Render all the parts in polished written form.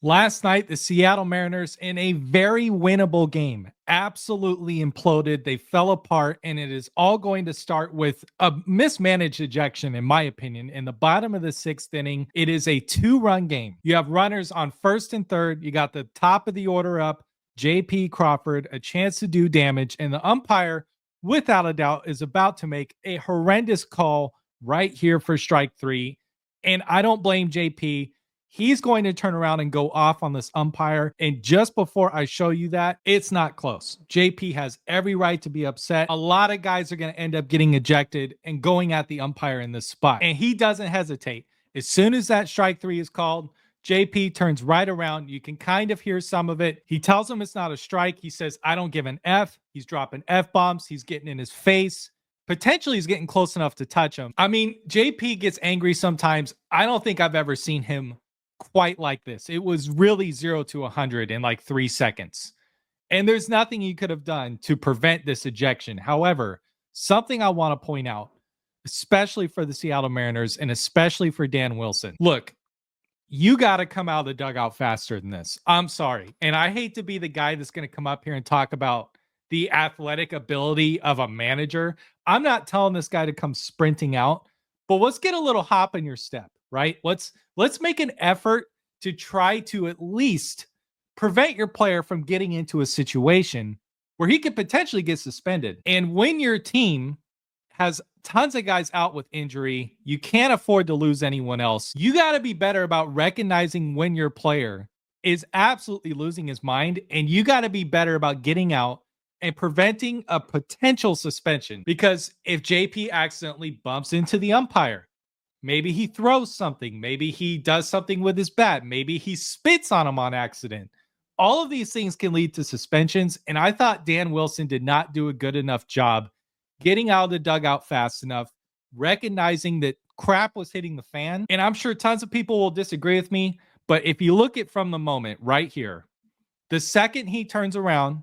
Last night, the Seattle Mariners, in a very winnable game, absolutely imploded. They fell apart, and it is all going to start with a mismanaged ejection, in my opinion. In the bottom of the sixth inning, it is a two-run game. You have runners on first and third. You got the top of the order up, J.P. Crawford, a chance to do damage, and the umpire, without a doubt, is about to make a horrendous call right here for strike three. And I don't blame J.P. He's going to turn around and go off on this umpire. And just before I show you that, it's not close. JP has every right to be upset. A lot of guys are going to end up getting ejected and going at the umpire in this spot. And he doesn't hesitate. As soon as that strike three is called, JP turns right around. You can kind of hear some of it. He tells him it's not a strike. He says, I don't give an F. He's dropping F-bombs. He's getting in his face. Potentially he's getting close enough to touch him. I mean, JP gets angry sometimes. I don't think I've ever seen him quite like this. It was really 0 to 100 in like 3 seconds. And there's nothing you could have done to prevent this ejection. However, something I want to point out, especially for the Seattle Mariners and especially for Dan Wilson. Look, you got to come out of the dugout faster than this. I'm sorry. And I hate to be the guy that's going to come up here and talk about the athletic ability of a manager. I'm not telling this guy to come sprinting out, but let's get a little hop in your step, right? Let's make an effort to try to at least prevent your player from getting into a situation where he could potentially get suspended. And when your team has tons of guys out with injury, you can't afford to lose anyone else. You got to be better about recognizing when your player is absolutely losing his mind, and you got to be better about getting out and preventing a potential suspension. Because if JP accidentally bumps into the umpire, maybe he throws something, maybe he does something with his bat, maybe he spits on him on accident. All of these things can lead to suspensions, and I thought Dan Wilson did not do a good enough job getting out of the dugout fast enough, recognizing that crap was hitting the fan. And I'm sure tons of people will disagree with me, but if you look at from the moment right here, the second he turns around,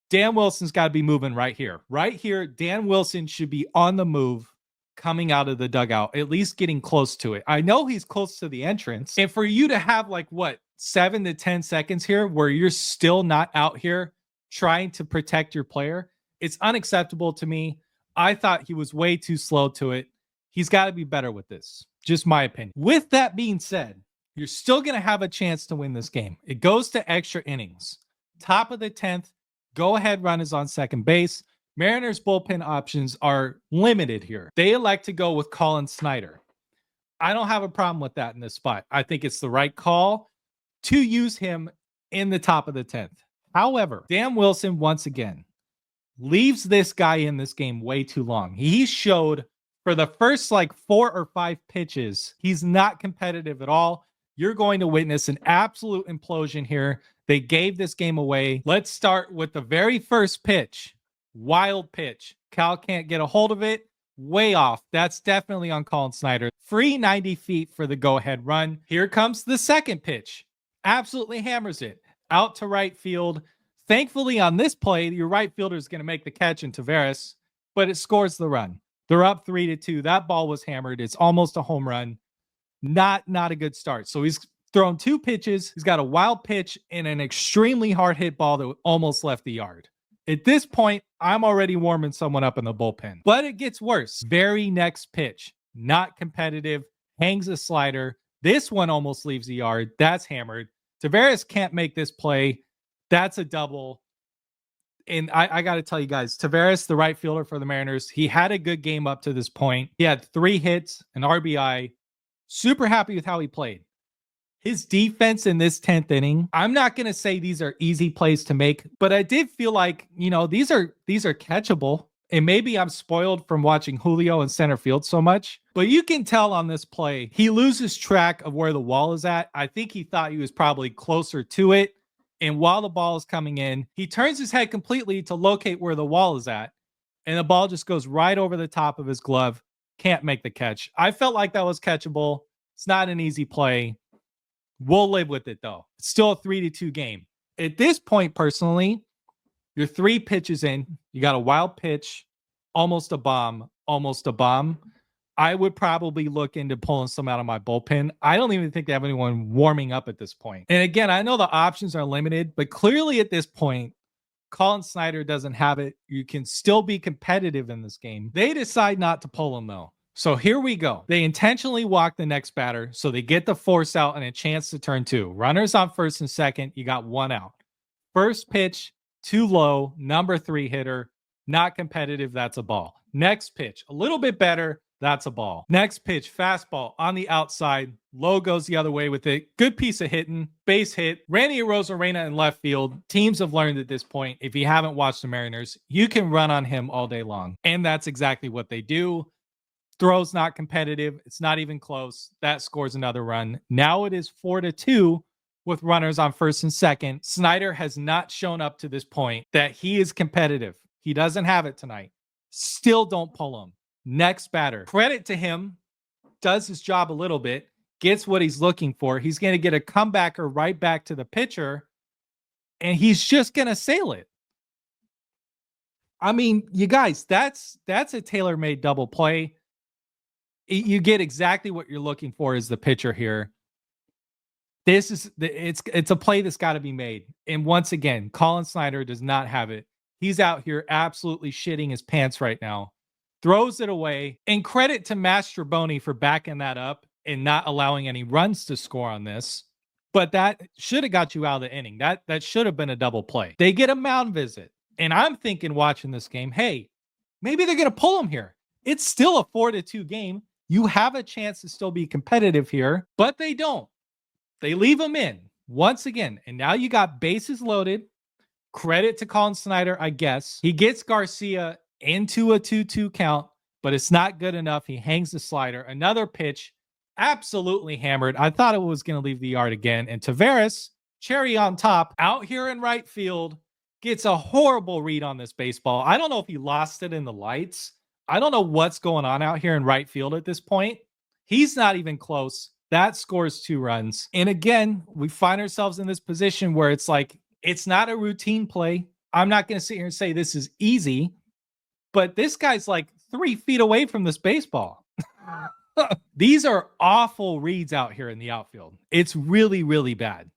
Dan Wilson's got to be moving right here. Right here, Dan Wilson should be on the move coming out of the dugout, at least getting close to it. I know he's close to the entrance. And for you to have like, 7 to 10 seconds here where you're still not out here trying to protect your player, it's unacceptable to me. I thought he was way too slow to it. He's got to be better with this. Just my opinion. With that being said, you're still going to have a chance to win this game. It goes to extra innings. Top of the 10th, go-ahead run is on second base. Mariners bullpen options are limited here. They elect to go with Colin Snyder. I don't have a problem with that in this spot. I think it's the right call to use him in the top of the 10th. However, Dan Wilson, once again, leaves this guy in this game way too long. He showed for the first 4 or 5 pitches, he's not competitive at all. You're going to witness an absolute implosion here. They gave this game away. Let's start with the very first pitch. Wild pitch. Cal can't get a hold of it. Way off. That's definitely on Colin Snyder. Free 90 feet for the go-ahead run. Here comes the second pitch. Absolutely hammers it. Out to right field. Thankfully, on this play, your right fielder is going to make the catch in Taveras, but it scores the run. They're up 3-2. That ball was hammered. It's almost a home run. Not a good start. So he's thrown 2 pitches. He's got a wild pitch and an extremely hard hit ball that almost left the yard. At this point, I'm already warming someone up in the bullpen. But it gets worse. Very next pitch. Not competitive. Hangs a slider. This one almost leaves the yard. That's hammered. Taveras can't make this play. That's a double. And I got to tell you guys, Taveras, the right fielder for the Mariners, he had a good game up to this point. He had 3 hits, an RBI. Super happy with how he played. His defense in this 10th inning, I'm not going to say these are easy plays to make, but I did feel like, these are catchable. And maybe I'm spoiled from watching Julio in center field so much, but you can tell on this play, he loses track of where the wall is at. I think he thought he was probably closer to it. And while the ball is coming in, he turns his head completely to locate where the wall is at. And the ball just goes right over the top of his glove. Can't make the catch. I felt like that was catchable. It's not an easy play. We'll live with it, though. It's still a 3-2 game. At this point, personally, you're 3 pitches in. You got a wild pitch, almost a bomb, almost a bomb. I would probably look into pulling some out of my bullpen. I don't even think they have anyone warming up at this point. And again, I know the options are limited, but clearly at this point, Colin Snyder doesn't have it. You can still be competitive in this game. They decide not to pull him though. So here we go. They intentionally walk the next batter so they get the force out and a chance to turn two. Runners on first and second. You got one out. First pitch, too low, number 3 hitter, not competitive. That's a ball. Next pitch, a little bit better. That's a ball. Next pitch, fastball on the outside. Low goes the other way with it. Good piece of hitting. Base hit. Randy Arozarena in left field. Teams have learned at this point, if you haven't watched the Mariners, you can run on him all day long. And that's exactly what they do. Throw's not competitive. It's not even close. That scores another run. Now it is 4-2 with runners on first and second. Snyder has not shown up to this point that he is competitive. He doesn't have it tonight. Still don't pull him. Next batter. Credit to him. Does his job a little bit. Gets what he's looking for. He's going to get a comebacker right back to the pitcher. And he's just going to sail it. I mean, you guys, that's a tailor-made double play. You get exactly what you're looking for as the pitcher here. This is it's a play that's got to be made. And once again, Colin Snyder does not have it. He's out here absolutely shitting his pants right now. Throws it away. And credit to Mastroboni for backing that up and not allowing any runs to score on this. But that should have got you out of the inning. That should have been a double play. They get a mound visit. And I'm thinking watching this game, hey, maybe they're going to pull him here. It's still a 4-2 game. You have a chance to still be competitive here, but they don't. They leave him in once again. And now you got bases loaded. Credit to Colin Snyder, I guess. He gets Garcia into a 2-2 count, but it's not good enough. He hangs the slider. Another pitch, absolutely hammered. I thought it was going to leave the yard again. And Taveras, cherry on top, out here in right field, gets a horrible read on this baseball. I don't know if he lost it in the lights. I don't know what's going on out here in right field at this point. He's not even close. That scores 2 runs. And again, we find ourselves in this position where it's like, it's not a routine play. I'm not going to sit here and say this is easy, but this guy's like 3 feet away from this baseball. These are awful reads out here in the outfield. It's really, really bad.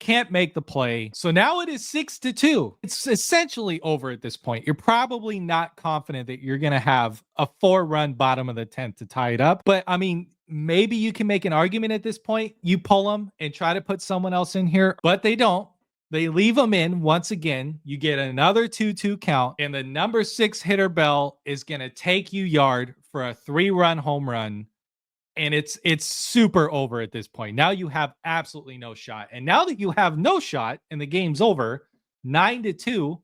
Can't make the play. So now it is 6-2. It's essentially over at this point. You're probably not confident that you're going to have a 4-run bottom of the 10th to tie it up. But I mean, maybe you can make an argument at this point. You pull them and try to put someone else in here, but they don't. They leave them in once again. You get another 2-2 count, and the number 6 hitter Bell is going to take you yard for a 3-run home run. And it's super over at this point. Now you have absolutely no shot. And now that you have no shot and the game's over, 9-2,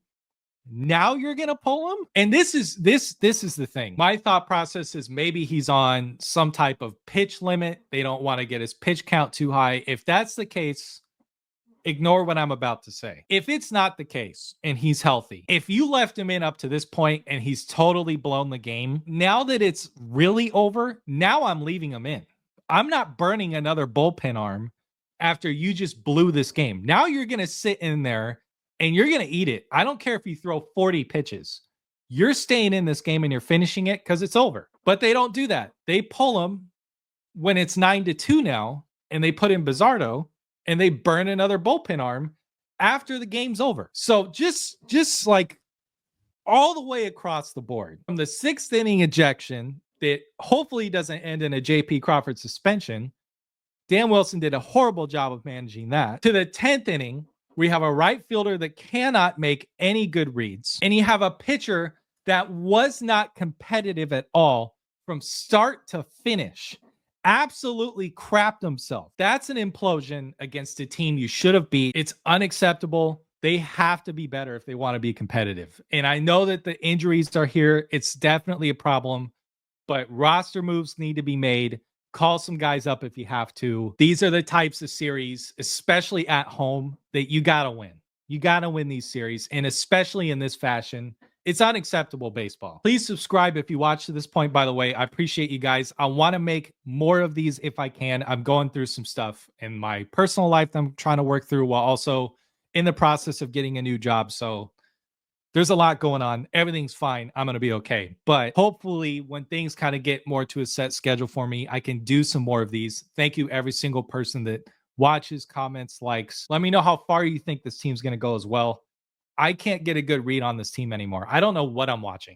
now you're going to pull him? And this is the thing. My thought process is maybe he's on some type of pitch limit. They don't want to get his pitch count too high. If that's the case, ignore what I'm about to say. If it's not the case and he's healthy, if you left him in up to this point and he's totally blown the game, now that it's really over, now I'm leaving him in. I'm not burning another bullpen arm after you just blew this game. Now you're going to sit in there and you're going to eat it. I don't care if you throw 40 pitches. You're staying in this game and you're finishing it because it's over. But they don't do that. They pull him when it's 9-2 now, and they put in Bizzardo, and they burn another bullpen arm after the game's over. So just like all the way across the board, from the 6th inning ejection that hopefully doesn't end in a JP Crawford suspension, Dan Wilson did a horrible job of managing that, to the 10th inning, we have a right fielder that cannot make any good reads, and you have a pitcher that was not competitive at all from start to finish. Absolutely crapped himself. That's an implosion against a team you should have beat. It's unacceptable. They have to be better if they want to be competitive. And I know that the injuries are here. It's definitely a problem, but roster moves need to be made. Call some guys up if you have to. These are the types of series, especially at home, that you got to win. You got to win these series, and especially in this fashion. It's unacceptable baseball. Please subscribe if you watch to this point, by the way. I appreciate you guys. I want to make more of these if I can. I'm going through some stuff in my personal life that I'm trying to work through while also in the process of getting a new job. So there's a lot going on. Everything's fine. I'm going to be okay. But hopefully, when things kind of get more to a set schedule for me, I can do some more of these. Thank you, every single person that watches, comments, likes. Let me know how far you think this team's going to go as well. I can't get a good read on this team anymore. I don't know what I'm watching.